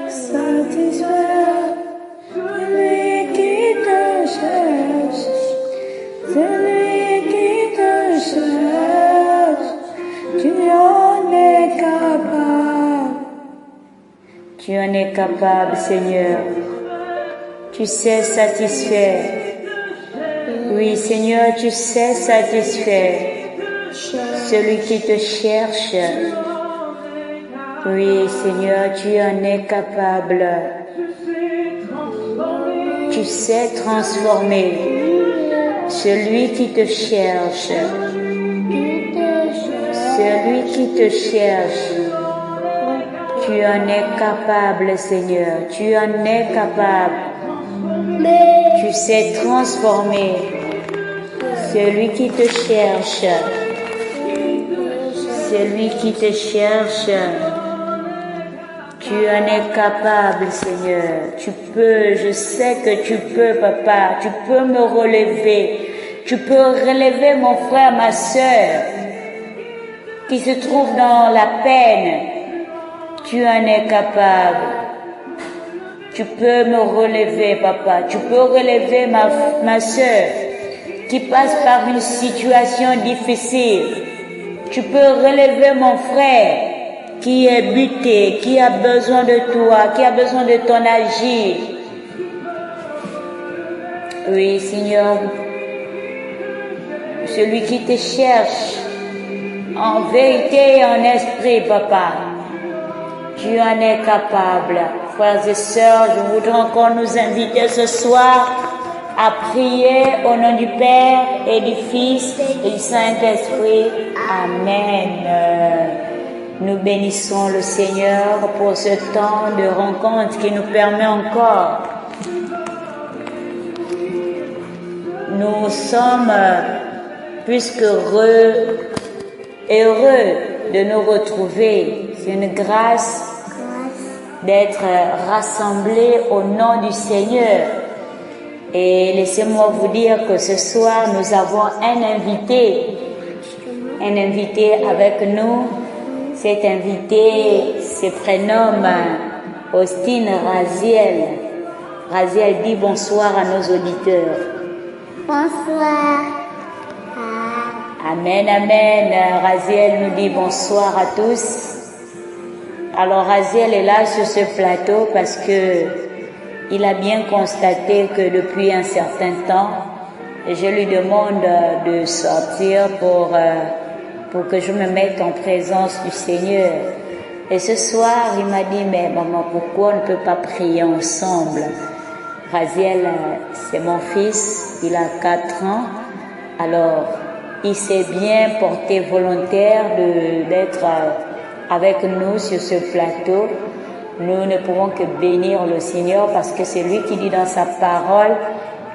satisfaire celui qui te cherche, celui qui te cherche, tu en es capable. Tu en es capable, Seigneur. Tu sais satisfaire. Oui, Seigneur, tu sais satisfaire celui qui te cherche. Oui, Seigneur, tu en es capable. Tu sais transformer celui qui te cherche. Celui qui te cherche. Tu en es capable, Seigneur. Tu en es capable. Tu sais transformer celui qui te cherche. Celui qui te cherche. Tu en es capable, Seigneur. Tu peux, je sais que tu peux, Papa. Tu peux me relever. Tu peux relever mon frère, ma sœur, qui se trouve dans la peine. Tu en es capable. Tu peux me relever, Papa. Tu peux relever ma sœur qui passe par une situation difficile. Tu peux relever mon frère qui est buté, qui a besoin de toi, qui a besoin de ton agir. Oui, Seigneur, celui qui te cherche en vérité et en esprit, Papa, tu en es capable. Frères et sœurs, je voudrais encore nous inviter ce soir à prier au nom du Père et du Fils et du Saint-Esprit. Amen. Nous bénissons le Seigneur pour ce temps de rencontre qui nous permet encore. Nous sommes plus qu'heureux et heureux de nous retrouver. C'est une grâce d'être rassemblés au nom du Seigneur. Et laissez-moi vous dire que ce soir, nous avons un invité avec nous. Cet invité se prénomme Austin Raziel. Raziel dit bonsoir à nos auditeurs. Bonsoir. Amen, amen. Raziel nous dit bonsoir à tous. Alors Raziel est là sur ce plateau parce que il a bien constaté que depuis un certain temps, je lui demande de sortir pour que je me mette en présence du Seigneur. Et ce soir, il m'a dit, mais maman, pourquoi on ne peut pas prier ensemble? Raziel, c'est mon fils, il a 4 ans. Alors, il s'est bien porté volontaire d'être avec nous sur ce plateau. Nous ne pouvons que bénir le Seigneur parce que c'est lui qui dit dans sa parole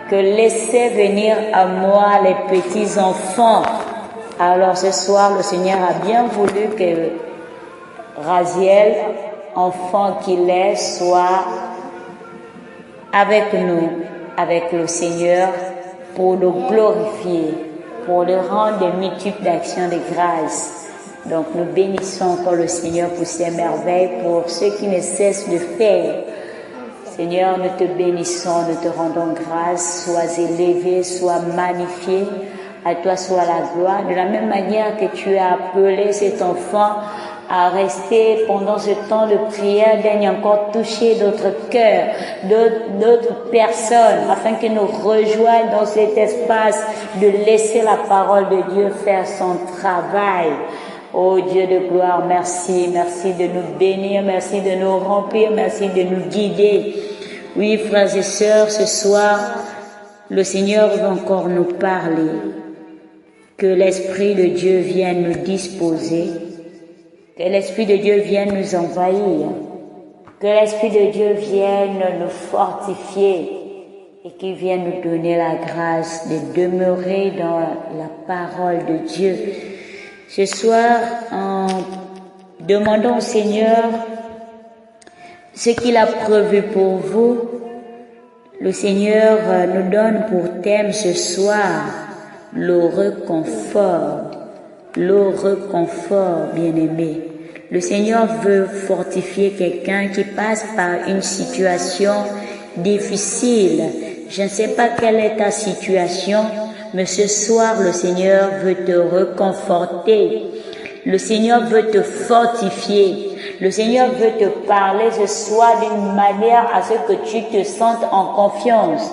que laissez venir à moi les petits enfants. Alors ce soir, le Seigneur a bien voulu que Raziel, enfant qu'il est, soit avec nous, avec le Seigneur, pour le glorifier, pour le rendre des multiples d'actions de grâce. Donc nous bénissons encore le Seigneur pour ses merveilles, pour ce qu'il ne cesse de faire. Seigneur, nous te bénissons, nous te rendons grâce, sois élevé, sois magnifié, à toi soit la gloire. De la même manière que tu as appelé cet enfant à rester pendant ce temps de prière, daigne encore toucher d'autres cœurs, d'autres personnes, afin que nous rejoignions dans cet espace de laisser la parole de Dieu faire son travail. Oh Dieu de gloire, merci, merci de nous bénir, merci de nous remplir, merci de nous guider. Oui, frères et sœurs, ce soir, le Seigneur veut encore nous parler. Que l'Esprit de Dieu vienne nous disposer, que l'Esprit de Dieu vienne nous envahir, que l'Esprit de Dieu vienne nous fortifier et qu'il vienne nous donner la grâce de demeurer dans la parole de Dieu. Ce soir, en demandant au Seigneur ce qu'il a prévu pour vous, le Seigneur nous donne pour thème ce soir le réconfort, bien-aimé, Le Seigneur veut fortifier quelqu'un qui passe par une situation difficile. Je ne sais pas quelle est ta situation, mais ce soir, le Seigneur veut te reconforter. Le Seigneur veut te fortifier. Le Seigneur veut te parler ce soir d'une manière à ce que tu te sentes en confiance.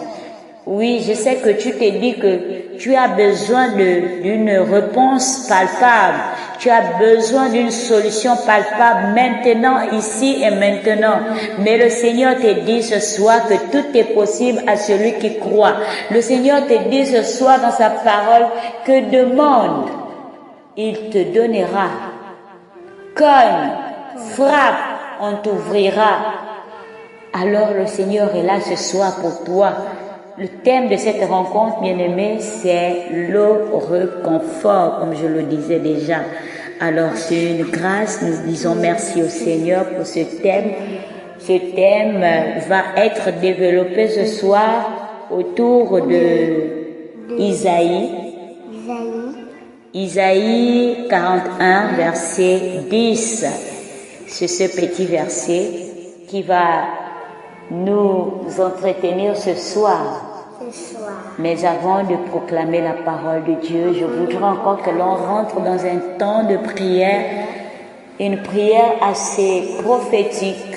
Oui, je sais que tu te dis que tu as besoin d'une réponse palpable. Tu as besoin d'une solution palpable maintenant, ici et maintenant. Mais le Seigneur te dit ce soir que tout est possible à celui qui croit. Le Seigneur te dit ce soir dans sa parole que demande, il te donnera. Cogne, frappe, on t'ouvrira. Alors le Seigneur est là ce soir pour toi. Le thème de cette rencontre, bien-aimé, c'est le réconfort, comme je le disais déjà. Alors, c'est une grâce, nous disons merci au Seigneur pour ce thème. Ce thème va être développé ce soir autour de Isaïe 41, verset 10. C'est ce petit verset qui va nous entretenir ce soir. Mais avant de proclamer la parole de Dieu, je voudrais encore que l'on rentre dans un temps de prière, une prière assez prophétique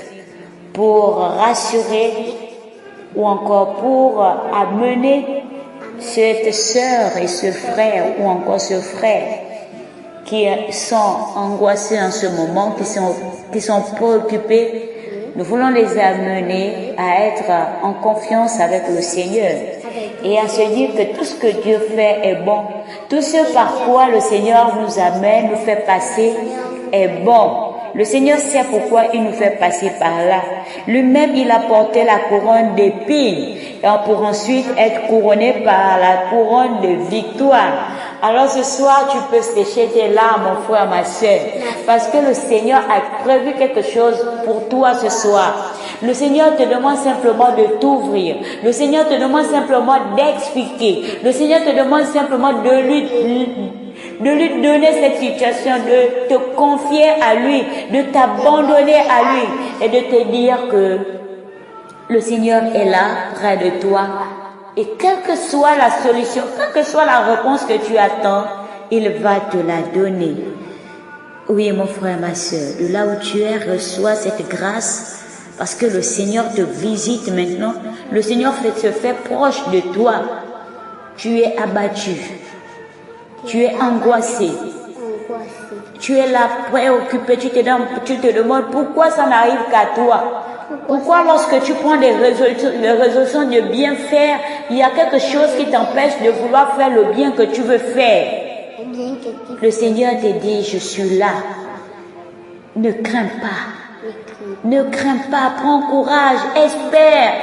pour rassurer ou encore pour amener cette sœur et ce frère ou encore ce frère qui sont angoissés en ce moment, qui sont préoccupés. Nous voulons les amener à être en confiance avec le Seigneur et à se dire que tout ce que Dieu fait est bon. Tout ce par quoi le Seigneur nous amène, nous fait passer est bon. Le Seigneur sait pourquoi il nous fait passer par là. Lui-même, il a porté la couronne d'épines pour ensuite être couronné par la couronne de victoire. Alors ce soir, tu peux sécher tes larmes, mon frère, ma soeur, parce que le Seigneur a prévu quelque chose pour toi ce soir. Le Seigneur te demande simplement de t'ouvrir. Le Seigneur te demande simplement d'expliquer. Le Seigneur te demande simplement de lui donner cette situation, de te confier à lui, de t'abandonner à lui et de te dire que le Seigneur est là, près de toi. Et quelle que soit la solution, quelle que soit la réponse que tu attends, il va te la donner. Oui, mon frère, ma soeur, de là où tu es, reçois cette grâce parce que le Seigneur te visite maintenant. Le Seigneur se fait proche de toi. Tu es abattu. Tu es angoissé. Tu es là préoccupé. Tu te demandes pourquoi ça n'arrive qu'à toi. Pourquoi lorsque tu prends des résolutions de bien faire, il y a quelque chose qui t'empêche de vouloir faire le bien que tu veux faire. Le Seigneur te dit, je suis là. Ne crains pas. Ne crains pas, prends courage, espère.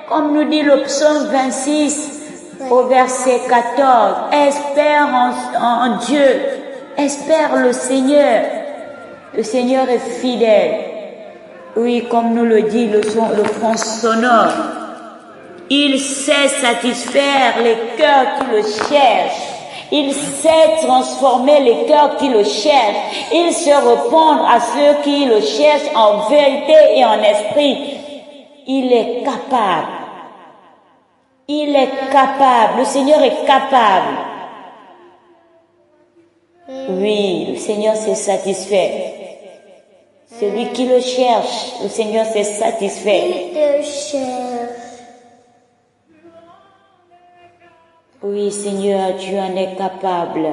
Comme nous dit le psaume 26 au verset 14, espère en Dieu. Espère le Seigneur. Le Seigneur est fidèle. Oui, comme nous le dit le front sonore, il sait satisfaire les cœurs qui le cherchent. Il sait transformer les cœurs qui le cherchent. Il sait répondre à ceux qui le cherchent en vérité et en esprit. Il est capable. Il est capable. Le Seigneur est capable. Oui, le Seigneur s'est satisfait. Celui qui le cherche, le Seigneur s'est satisfait. Il te cherche. Oui, Seigneur, tu en es capable.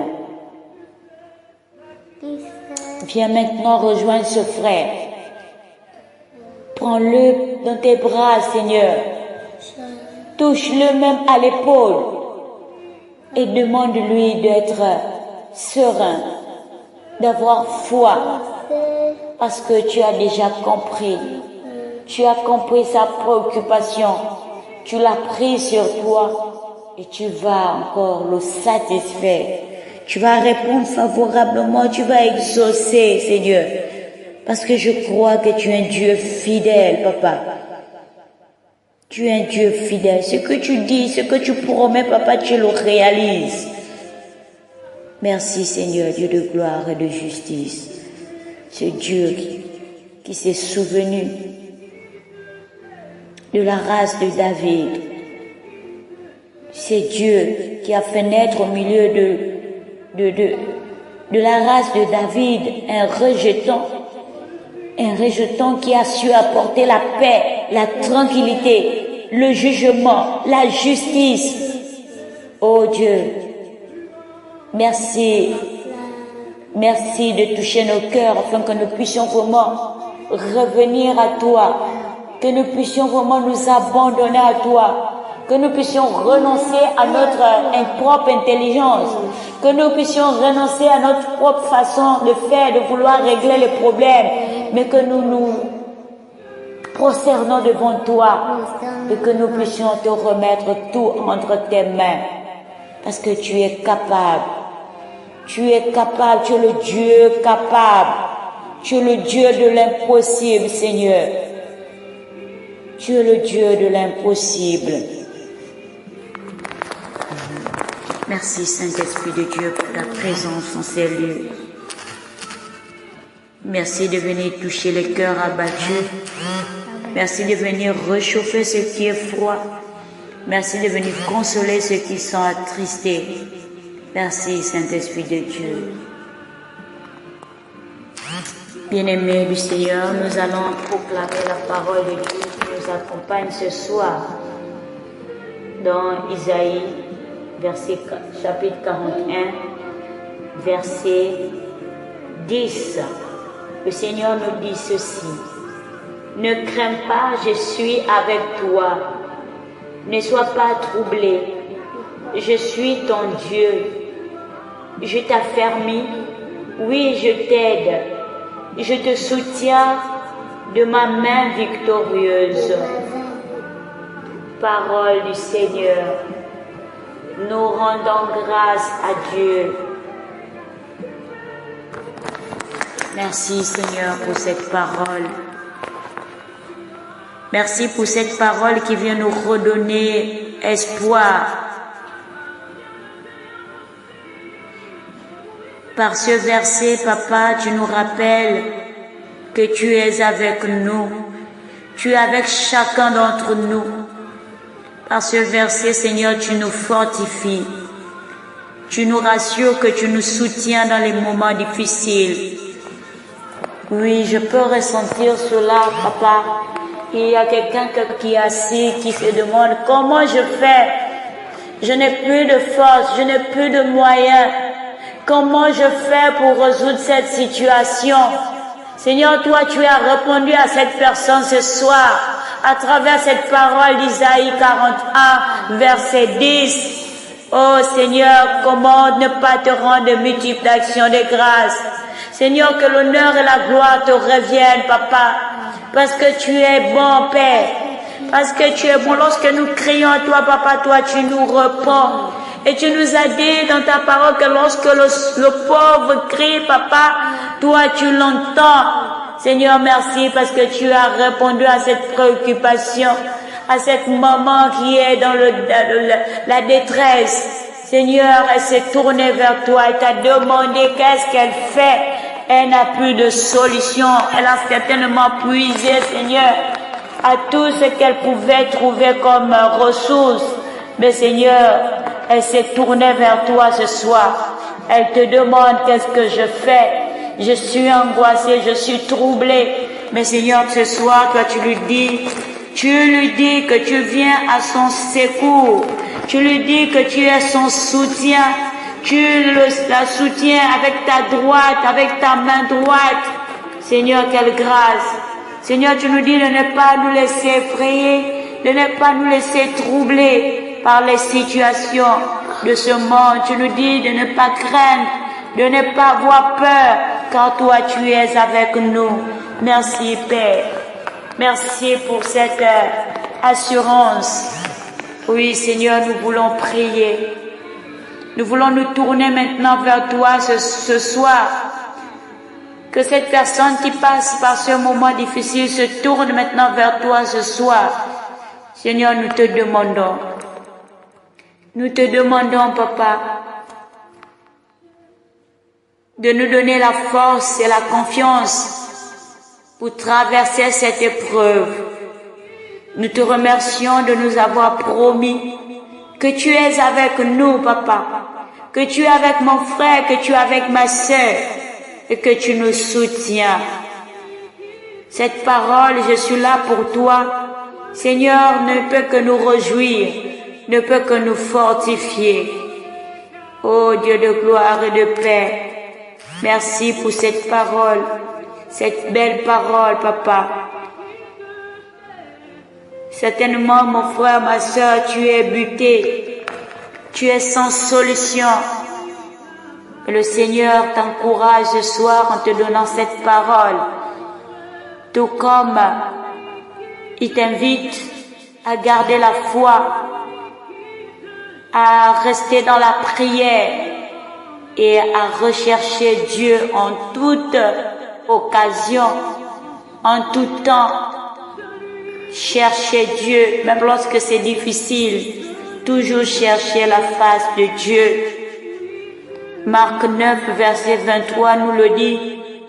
Viens maintenant rejoindre ce frère. Prends-le dans tes bras, Seigneur. Touche-le même à l'épaule. Et demande-lui d'être serein, d'avoir foi. Parce que tu as déjà compris. Tu as compris sa préoccupation. Tu l'as pris sur toi. Et tu vas encore le satisfaire. Tu vas répondre favorablement. Tu vas exaucer, Seigneur. Parce que je crois que tu es un Dieu fidèle, Papa. Tu es un Dieu fidèle. Ce que tu dis, ce que tu promets, Papa, tu le réalises. Merci, Seigneur, Dieu de gloire et de justice. ce Dieu qui s'est souvenu de la race de David. C'est Dieu qui a fait naître au milieu de la race de David un rejeton qui a su apporter la paix, la tranquillité, le jugement, la justice. Oh Dieu, merci. Merci de toucher nos cœurs afin que nous puissions vraiment revenir à toi, que nous puissions vraiment nous abandonner à toi, que nous puissions renoncer à notre propre intelligence, que nous puissions renoncer à notre propre façon de faire, de vouloir régler les problèmes, mais que nous nous prosternons devant toi et que nous puissions te remettre tout entre tes mains, parce que tu es capable. Tu es capable, tu es le Dieu capable. Tu es le Dieu de l'impossible, Seigneur. Tu es le Dieu de l'impossible. Merci, Saint-Esprit de Dieu, pour ta présence en ces lieux. Merci de venir toucher les cœurs abattus. Merci de venir réchauffer ce qui est froid. Merci de venir consoler ceux qui sont attristés. Merci, Saint-Esprit de Dieu. Bien-aimés du Seigneur, nous allons proclamer la parole de Dieu qui nous accompagne ce soir dans Isaïe, chapitre 41, verset 10. Le Seigneur nous dit ceci: ne crains pas, je suis avec toi. Ne sois pas troublé. Je suis ton Dieu. Je t'affermis, oui, je t'aide, je te soutiens de ma main victorieuse. Parole du Seigneur, nous rendons grâce à Dieu. Merci Seigneur pour cette parole. Merci pour cette parole qui vient nous redonner espoir. Par ce verset, Papa, tu nous rappelles que tu es avec nous. Tu es avec chacun d'entre nous. Par ce verset, Seigneur, tu nous fortifies. Tu nous rassures que tu nous soutiens dans les moments difficiles. Oui, je peux ressentir cela, Papa. Il y a quelqu'un qui est assis, qui se demande comment je fais. Je n'ai plus de force, je n'ai plus de moyens. Comment je fais pour résoudre cette situation? Seigneur, toi, tu as répondu à cette personne ce soir à travers cette parole d'Isaïe 41, verset 10. Oh Seigneur, comment ne pas te rendre de multiples actions de grâce? Seigneur, que l'honneur et la gloire te reviennent, Papa, parce que tu es bon, Père. Parce que tu es bon. Lorsque nous crions à toi, Papa, toi, tu nous réponds. Et tu nous as dit dans ta parole que lorsque le pauvre crie, Papa, toi tu l'entends. Seigneur, merci parce que tu as répondu à cette préoccupation, à cette maman qui est dans la détresse. Seigneur, elle s'est tournée vers toi et t'a demandé qu'est-ce qu'elle fait. Elle n'a plus de solution. Elle a certainement puisé, Seigneur, à tout ce qu'elle pouvait trouver comme ressources. Mais Seigneur, elle s'est tournée vers toi ce soir. Elle te demande qu'est-ce que je fais. Je suis angoissée, je suis troublée. Mais Seigneur, ce soir, toi tu lui dis que tu viens à son secours. Tu lui dis que tu es son soutien. Tu la soutiens avec ta droite, avec ta main droite. Seigneur, quelle grâce. Seigneur, tu nous dis de ne pas nous laisser effrayer, de ne pas nous laisser troubler par les situations de ce monde. Tu nous dis de ne pas craindre, de ne pas avoir peur, car toi tu es avec nous. Merci Père. Merci pour cette assurance. Oui Seigneur, nous voulons prier. Nous voulons nous tourner maintenant vers toi ce soir. Que cette personne qui passe par ce moment difficile se tourne maintenant vers toi ce soir. Seigneur, nous te demandons. Nous te demandons, Papa, de nous donner la force et la confiance pour traverser cette épreuve. Nous te remercions de nous avoir promis que tu es avec nous, Papa, que tu es avec mon frère, que tu es avec ma sœur et que tu nous soutiens. Cette parole, je suis là pour toi, Seigneur, ne peut que nous réjouir, ne peut que nous fortifier. Ô Dieu de gloire et de paix, merci pour cette parole, cette belle parole, Papa. Certainement, mon frère, ma soeur, tu es buté, tu es sans solution. Et le Seigneur t'encourage ce soir en te donnant cette parole, tout comme il t'invite à garder la foi, à rester dans la prière et à rechercher Dieu en toute occasion, en tout temps. Chercher Dieu, même lorsque c'est difficile, toujours chercher la face de Dieu. Marc 9, verset 23 nous le dit,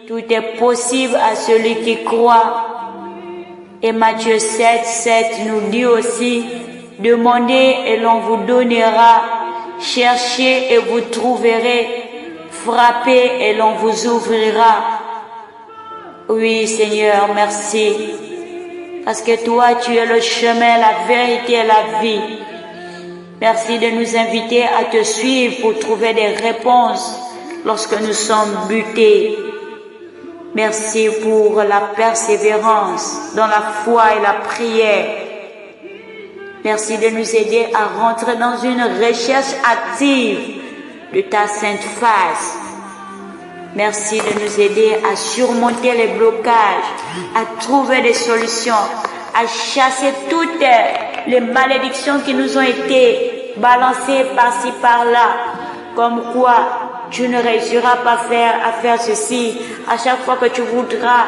tout est possible à celui qui croit. Et Matthieu 7, 7 nous dit aussi, demandez et l'on vous donnera, cherchez et vous trouverez, frappez et l'on vous ouvrira. Oui Seigneur, merci. Parce que toi, tu es le chemin, la vérité et la vie. Merci de nous inviter à te suivre pour trouver des réponses lorsque nous sommes butés. Merci pour la persévérance dans la foi et la prière. Merci de nous aider à rentrer dans une recherche active de ta sainte face. Merci de nous aider à surmonter les blocages, à trouver des solutions, à chasser toutes les malédictions qui nous ont été balancées par-ci, par-là. Comme quoi, tu ne réussiras pas à faire ceci. À chaque fois que tu voudras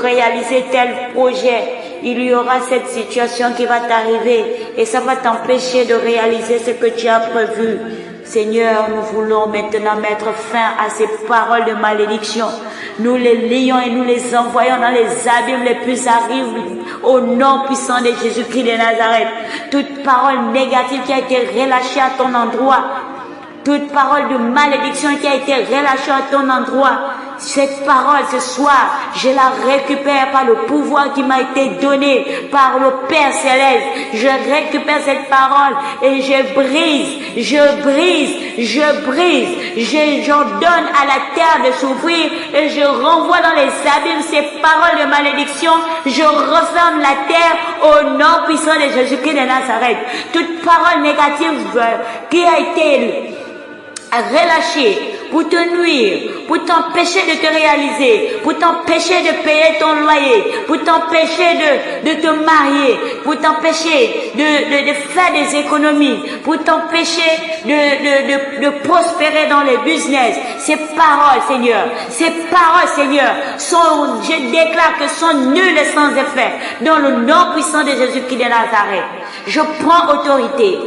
réaliser tel projet, il y aura cette situation qui va t'arriver et ça va t'empêcher de réaliser ce que tu as prévu. Seigneur, nous voulons maintenant mettre fin à ces paroles de malédiction. Nous les lions et nous les envoyons dans les abîmes les plus horribles au nom puissant de Jésus-Christ de Nazareth. Toute parole négative qui a été relâchée à ton endroit, toute parole de malédiction qui a été relâchée à ton endroit, cette parole ce soir, je la récupère par le pouvoir qui m'a été donné par le Père Céleste. Je récupère cette parole et je j'ordonne à la terre de s'ouvrir et je renvoie dans les abîmes ces paroles de malédiction. Je referme la terre au nom puissant de Jésus-Christ de Nazareth. Toute parole négative qui a été relâché pour te nuire, pour t'empêcher de te réaliser, pour t'empêcher de payer ton loyer, pour t'empêcher de te marier, pour t'empêcher de faire des économies, pour t'empêcher de prospérer dans les business. Ces paroles, Seigneur, je déclare que sont nulles et sans effet. Dans le nom puissant de Jésus-Christ de Nazareth, je prends autorité.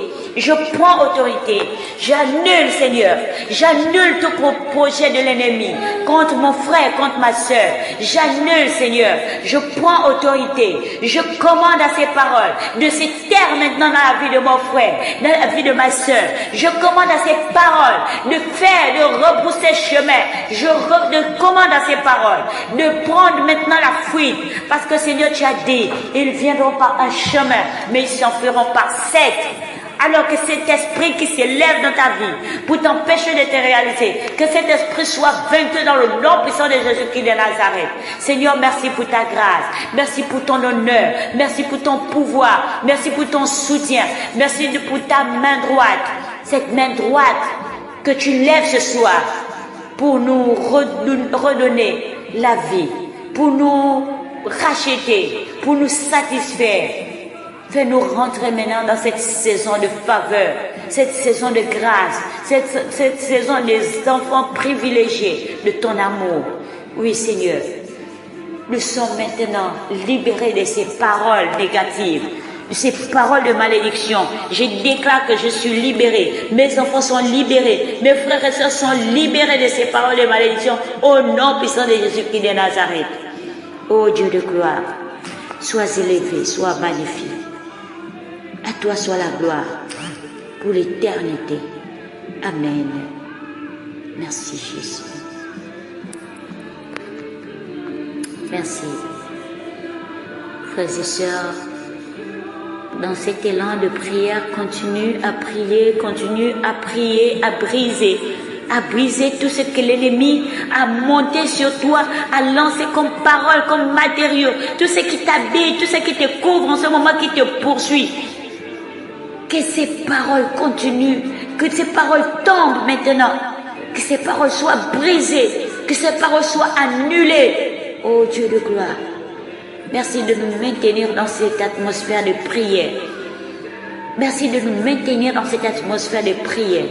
J'annule, Seigneur, j'annule tout projet de l'ennemi contre mon frère, contre ma soeur. J'annule, Seigneur, je prends autorité. Je commande à ces paroles de se taire maintenant dans la vie de mon frère, dans la vie de ma soeur. Je commande à ces paroles de rebrousser chemin. Je commande à ces paroles de prendre maintenant la fuite. Parce que, Seigneur, tu as dit, ils viendront par un chemin, mais ils s'en feront par 7. Alors que cet esprit qui s'élève dans ta vie pour t'empêcher de te réaliser, que cet esprit soit vaincu dans le nom puissant de Jésus-Christ de Nazareth. Seigneur, merci pour ta grâce, merci pour ton honneur, merci pour ton pouvoir, merci pour ton soutien, merci pour ta main droite, cette main droite que tu lèves ce soir pour nous redonner la vie, pour nous racheter, pour nous satisfaire. Fais-nous rentrer maintenant dans cette saison de faveur, cette saison de grâce, cette saison des enfants privilégiés de ton amour. Oui, Seigneur, nous sommes maintenant libérés de ces paroles négatives. ces paroles de malédiction. Je déclare que je suis libéré. Mes enfants sont libérés. Mes frères et sœurs sont libérés de ces paroles de malédiction. Au nom puissant de Jésus-Christ de Nazareth. Ô Dieu de gloire, sois élevé, sois magnifié. À toi soit la gloire pour l'éternité. Amen. Merci Jésus. Merci. Frères et sœurs, dans cet élan de prière, continue à prier, à briser tout ce que l'ennemi a monté sur toi, à lancer comme parole, comme matériau, tout ce qui t'habille, tout ce qui te couvre en ce moment, qui te poursuit. Que ces paroles continuent, que ces paroles tombent maintenant, que ces paroles soient brisées, que ces paroles soient annulées. Oh Dieu de gloire, merci de nous maintenir dans cette atmosphère de prière. Merci de nous maintenir dans cette atmosphère de prière,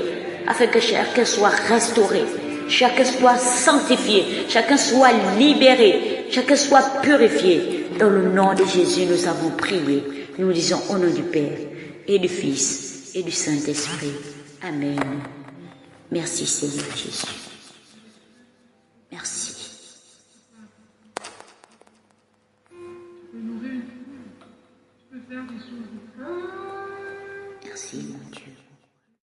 afin que chacun soit restauré, chacun soit sanctifié, chacun soit libéré, chacun soit purifié. Dans le nom de Jésus, nous avons prié. Nous disons au nom du Père, et du Fils, et du Saint-Esprit. Amen. Merci Seigneur Jésus. Merci. Merci mon Dieu.